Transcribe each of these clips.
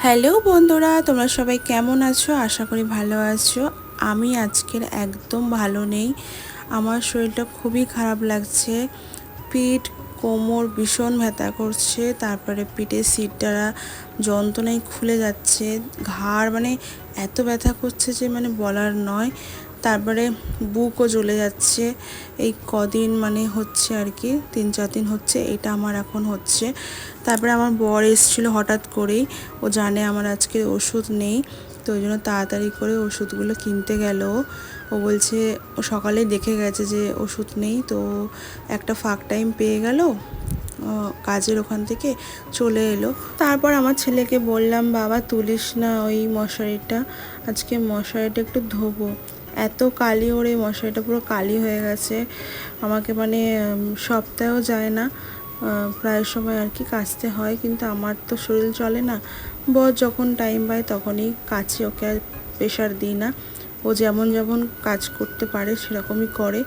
Hello বন্ধুরা, তোমরা সবাই কেমন আছো? আশা করি ভালো আছো। আমি আজকের একদম ভালো নেই। আমার শরীরটা খুবই খারাপ লাগছে। পিঠ, কোমর ভীষণ ব্যথা করছে। তারপরে পিঠের সিটটা যন্ত্রণায় খুলে যাচ্ছে। ঘাড় এত ব্যথা করছে যে বলার নয়। তারপরে বুকও জ্বলে যাচ্ছে। এই কদিন হচ্ছে আর কি, 3-4 দিন হচ্ছে এটা আমার এখন হচ্ছে। তারপরে আমার বর এসেছিলো হঠাৎ করেই। ও জানে আমার আজকে ওষুধ নেই, তো ওই জন্য তাড়াতাড়ি করে ওষুধগুলো কিনতে গেল। ও বলছে, ও সকালেই দেখে গেছে যে ওষুধ নেই, তো একটা ফাঁক টাইম পেয়ে গেল, কাজের ওখান থেকে চলে এলো। তারপর আমার ছেলেকে বললাম, বাবা তুলিস না ওই মশারিটা, আজকে মশারিটা একটু ধোবো। এত কালি ওরে, মশারিটা পুরো কালি হয়ে গেছে। আমাকে সপ্তাহেও যায় না, প্রায় সময় আর কি কাচতে হয়, কিন্তু আমার তো শরীর চলে না। বর যখন টাইম পায় তখনই কাছে, ওকে আর প্রেশার দিই না। ও যেমন যেমন কাজ করতে পারে সেরকমই করে,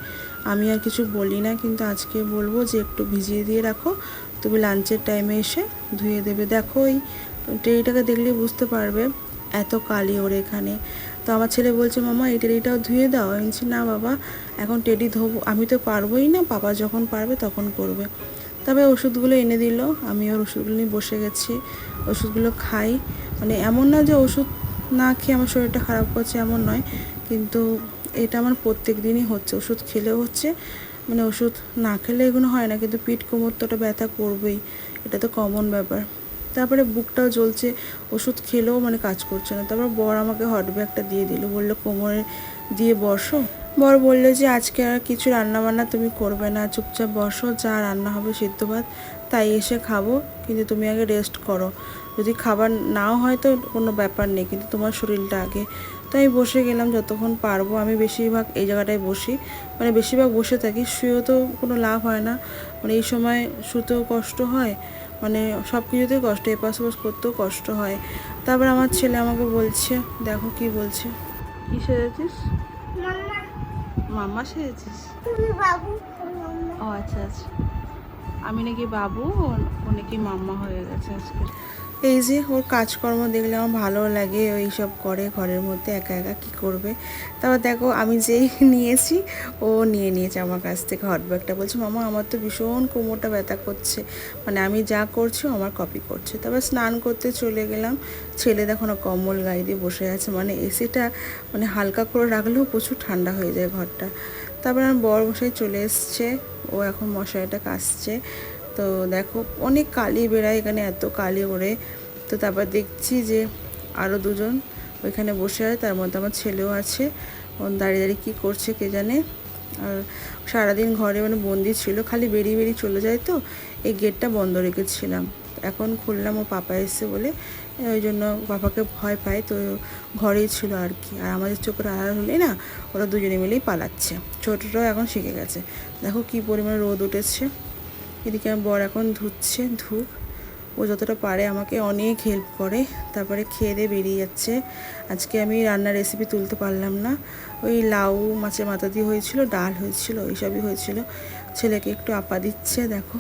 আমি আর কিছু বলি না। কিন্তু আজকে বলবো যে একটু ভিজিয়ে দিয়ে রাখো, তুমি লাঞ্চের টাইমে এসে ধুয়ে দেবে। দেখো এই ট্রেটাকে দেখলেই বুঝতে পারবে এত কালি ওর এখানে। তো আমার ছেলে বলছে, মামা এই টেডিটাও ধুয়ে দাও। আমি বলছি, না বাবা, এখন টেডি ধোবো আমি তো পারবোই না, বাবা যখন পারবে তখন করবে। তবে ওষুধগুলো এনে দিল, আমি ওর ওষুধগুলো নিয়ে বসে গেছি। ওষুধগুলো খাই, এমন না যে ওষুধ না খেয়ে আমার শরীরটা খারাপ করছে, এমন নয়। কিন্তু এটা আমার প্রত্যেক দিনই হচ্ছে, ওষুধ খেলেও হচ্ছে, ওষুধ না খেলে এগুলো হয় না, কিন্তু পিঠ কোমর তো ওটা ব্যথা করবেই, এটা তো কমন ব্যাপার। তারপরে বুকটাও জ্বলছে, ওষুধ খেলেও কাজ করছে না। তারপর বর আমাকে হট ব্যাগটা দিয়ে দিল, বললো কোমরে দিয়ে বসো। বর বললো যে আজকে আর কিছু রান্নাবান্না তুমি করবে না, চুপচাপ বসো, যা রান্না হবে সিদ্ধ ভাত তাই এসে খাবো, কিন্তু তুমি আগে রেস্ট করো। যদি খাবার নাও হয় তো কোনো ব্যাপার নেই, কিন্তু তোমার শরীরটা আগে। তো আমি বসে গেলাম যতক্ষণ পারবো। আমি বেশিরভাগ এই জায়গাটায় বসি, বেশিরভাগ বসে থাকি। শুয়েও তো কোনো লাভ হয় না, এই সময় শুতেও কষ্ট হয়, সব কিছুতেই কষ্ট, এপাশ ওপাশ করতেও কষ্ট হয়। তারপর আমার ছেলে আমাকে বলছে, দেখো কি বলছে, কি সেজেছিস? মাম্মা সেজেছিস? ও আচ্ছা আচ্ছা, আমি নাকি বাবু, ও নাকি মাম্মা হয়ে গেছে আজকে। এই যে ওর কাজকর্ম দেখলে আমার ভালো লাগে, ওই সব করে ঘরের মধ্যে একা একা কী করবে। তারপর দেখো আমি যেই নিয়েছি, ও নিয়ে নিয়েছে আমার কাছ থেকে হট ব্যাগটা, বলছে মামা আমার তো ভীষণ কোমরটা ব্যথা করছে, আমি যা করছি আমার কপি করছে। তারপর স্নান করতে চলে গেলাম। ছেলে দেখো না কম্বল গায়ে দিয়ে বসে আছে, এসিটা হালকা করে রাখলেও প্রচুর ঠান্ডা হয়ে যায় ঘরটা। তারপর আমার বর মশাই চলে এসছে, ও এখন মশারিটা কাচছে। তো দেখো অনেক কালি বেড়ায় এখানে, এত কালি ওড়ে। তো তারপর দেখছি যে আরও দুজন ওইখানে বসে আছে, তার মধ্যে আমার ছেলেও আছে। ও দাঁড়িয়ে দাঁড়িয়ে কী করছে কে জানে। আর সারাদিন ঘরে বন্দি ছিল, খালি বেরিয়ে বেরিয়ে চলে যায়, তো এই গেটটা বন্ধ রেখেছিলাম। এখন খুললাম, ও পাপা এসছে বলে, ওই জন্য পাপাকে ভয় পায়, তো ঘরেই ছিল আর কি। আর আমাদের চোখের আড়াল হলেই না, ওরা দুজনে মিলেই পালাচ্ছে। ছোটোটাও এখন শিখে গেছে। দেখো কী পরিমাণে রোদ উঠেছে। এদিকে আমার বর এখন ধুচ্ছে, ধুক, ও যতটা পারে আমাকে অনেক হেল্প করে। তারপরে খেয়ে দিয়ে বেরিয়ে যাচ্ছে। আজকে আমি রান্নার রেসিপি তুলতে পারলাম না, ওই লাউ মাছের মাথা দিয়ে হয়েছিল, ডাল হয়েছিল, এইসবই হয়েছিল। ছেলেকে একটু আপা দিচ্ছে দেখো,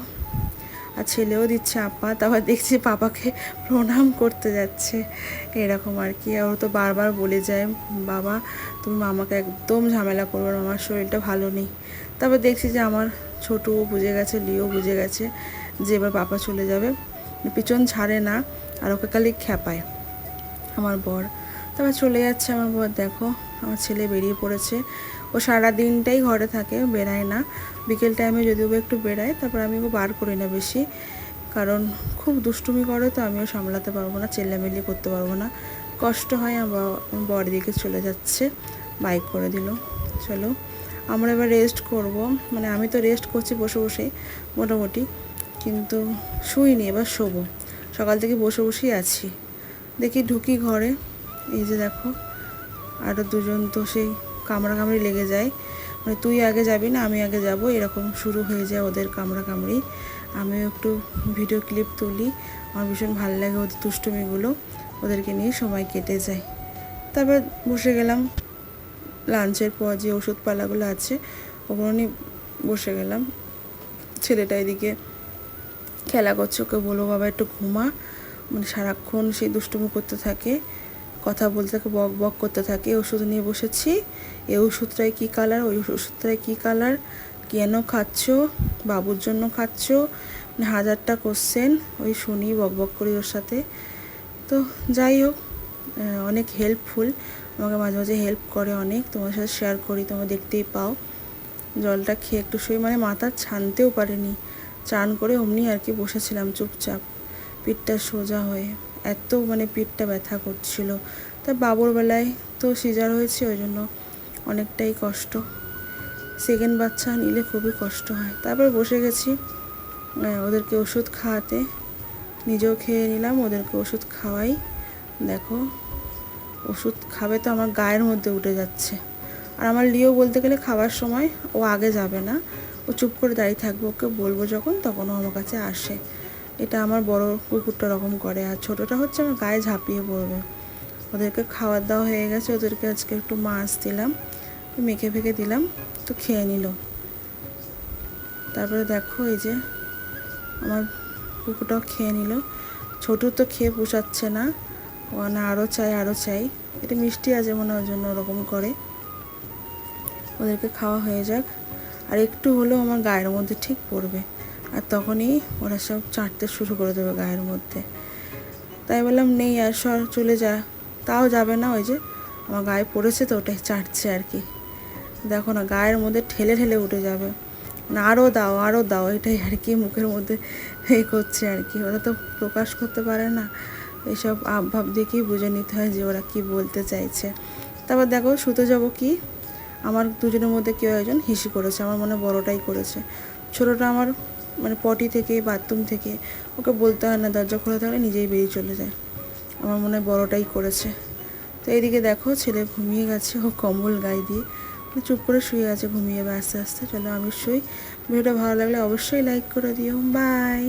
আর ছেলেও দিচ্ছে আপা। তারপর দেখছি পাপাকে প্রণাম করতে যাচ্ছে, এরকম আর কি। ও তো বারবার বলে যায়, বাবা তুমি মামাকে একদম ঝামেলা করবে, আমার শরীরটা ভালো নেই। তারপর দেখছি যে আমার ছোটুও বুঝে গেছে, লিও বুঝে গেছে যে এবার পাপা চলে যাবে, পিছন ছাড়ে না, আর ওকে খালি খ্যাপায় আমার বর। তারপর চলে যাচ্ছে আমার বর। দেখো আমার ছেলে বেরিয়ে পড়েছে, ও সারা দিনটাই ঘরে থাকে, বেরায় না। বিকেল টাইমে যদিও একটু বেরায়, তারপর আমি ওকে বার করি না বেশি, কারণ খুব দুষ্টুমি করে, তো আমিও সামলাতে পারবো না, চেল্লামিল্লি করতে পারবো না, কষ্ট হয়। আমার বর দিকে চলে যাচ্ছে, বাইক করে দিল। চলো আমরা এবার রেস্ট করব, আমি তো রেস্ট করছি বসে বসেই মোটামুটি, কিন্তু শুইনি, এবার শোবো। সকাল থেকে বসে বসেই আছি। দেখি ঢুকি ঘরে, এই যে দেখো আরও দুজন তো সেই কামড়াকামড়ি লেগে যায়, তুই আগে যাবি না আমি আগে যাব, এরকম শুরু হয়ে যায় ওদের কামড়াকামড়ি। আমিও একটু ভিডিও ক্লিপ তুলি, আমার ভীষণ ভালো লাগে ওদের দুষ্টুমিগুলো, ওদেরকে নিয়ে সময় কেটে যায়। তারপর বসে গেলাম, লাঞ্চের পর যে ওষুধপালাগুলো আছে ওগুলো নিয়ে বসে গেলাম। ছেলেটা এদিকে খেলা করছে, ওকে বলবো বাবা একটু ঘুমা, ও মানে সারাক্ষণ সেই দুষ্টুমি করতে থাকে, কথা বলতে থাকে, বক বক করতে থাকে। ওষুধ নিয়ে বসেছি, এই ওষুধটায় কী কালার, ওই ওষুধটায় কী কালার, কেন খাচ্ছ, বাবুর জন্য খাচ্ছ, মানে হাজারটা কোশ্চেন ওই শুনি, বক বক করি ওর সাথে। তো যাই হোক, অনেক হেল্পফুল, আমাকে মাঝে মাঝে হেল্প করে অনেক, তোমার সাথে শেয়ার করি, তোমরা দেখতেই পাও। জলটা খেয়ে একটু শুয়ে, মানে মাথা ছানতেও পারিনি, চান করে অমনি আর কি বসেছিলাম চুপচাপ, পিঠটা সোজা হয়ে, এত মানে পিঠটা ব্যথা করছিল। তা বাবুর বেলায় তো সিজার হয়েছে, ওই জন্য অনেকটাই কষ্ট, সেকেন্ড বাচ্চা নিলে খুবই কষ্ট হয়। তারপর বসে গেছি ওদেরকে ওষুধ খাওয়াতে, নিজেও খেয়ে নিলাম, ওদেরকে ওষুধ খাওয়াই। দেখো ওষুধ খাবে তো আমার গায়ের মধ্যে উঠে যাচ্ছে। আর আমার লিও বলতে গেলে খাবার সময় ও আগে যাবে না, ও চুপ করে দাঁড়িয়ে থাকবে, ওকে বলবো যখন তখন ও আমার কাছে আসে। এটা আমার বড় কুকুরটা রকম করে, আর ছোটোটা হচ্ছে আমার গায়ে ঝাঁপিয়ে পড়বে। ওদেরকে খাওয়ার দাওয়া হয়ে গেছে, ওদেরকে আজকে একটু মাছ দিলাম, মেখে ফেকে দিলাম, তো খেয়ে নিল। তারপরে দেখো এই যে আমার কুকুরটাও খেয়ে নিল। ছোটো তো খেয়ে পোষাচ্ছে না, ও না আরও চাই আরও চাই, এটা মিষ্টি আছে মনে হয়, ওর জন্য ওরকম করে। ওদেরকে খাওয়া হয়ে যাক, আর একটু হলেও আমার গায়ের মধ্যে ঠিক পড়বে, আর তখনই ওরা সব চাটতে শুরু করে দেবে গায়ের মধ্যে। তাই বললাম নেই আর, সর চলে যা, তাও যাবে না, ওই যে আমার গায়ে পড়েছে তো ওটাই চাটছে আর কি। দেখো না গায়ের মধ্যে ঠেলে ঠেলে উঠে যাবে, না আরও দাও আরও দাও, এটাই আর কি মুখের মধ্যে এই করছে আর কি। ওরা তো প্রকাশ করতে পারে না, এইসব আবভাব দেখেই বুঝে নিতে হয় যে ওরা কি বলতে চাইছে। তারপর দেখো শুতে যাবো কি, আমার দুজনের মধ্যে কেউ একজন হিসি করেছে, আমার মনে বড়টাই করেছে। ছোটোটা আমার মানে পটি থেকে বাথরুম থেকে, ওকে বলতে হয় না, দরজা খোলা থাকলে নিজেই বেরিয়ে চলে যায়, আমার মনে হয় বড়টাই করেছে। তো এইদিকে দেখো ছেলে ঘুমিয়ে গেছে, ও কম্বল গায়ে দিয়ে চুপ করে শুয়ে আছে, ঘুমিয়ে যাবে আস্তে আস্তে। চলো আমি শুই। ভিডিওটা ভালো লাগলে অবশ্যই লাইক করে দিও, বাই।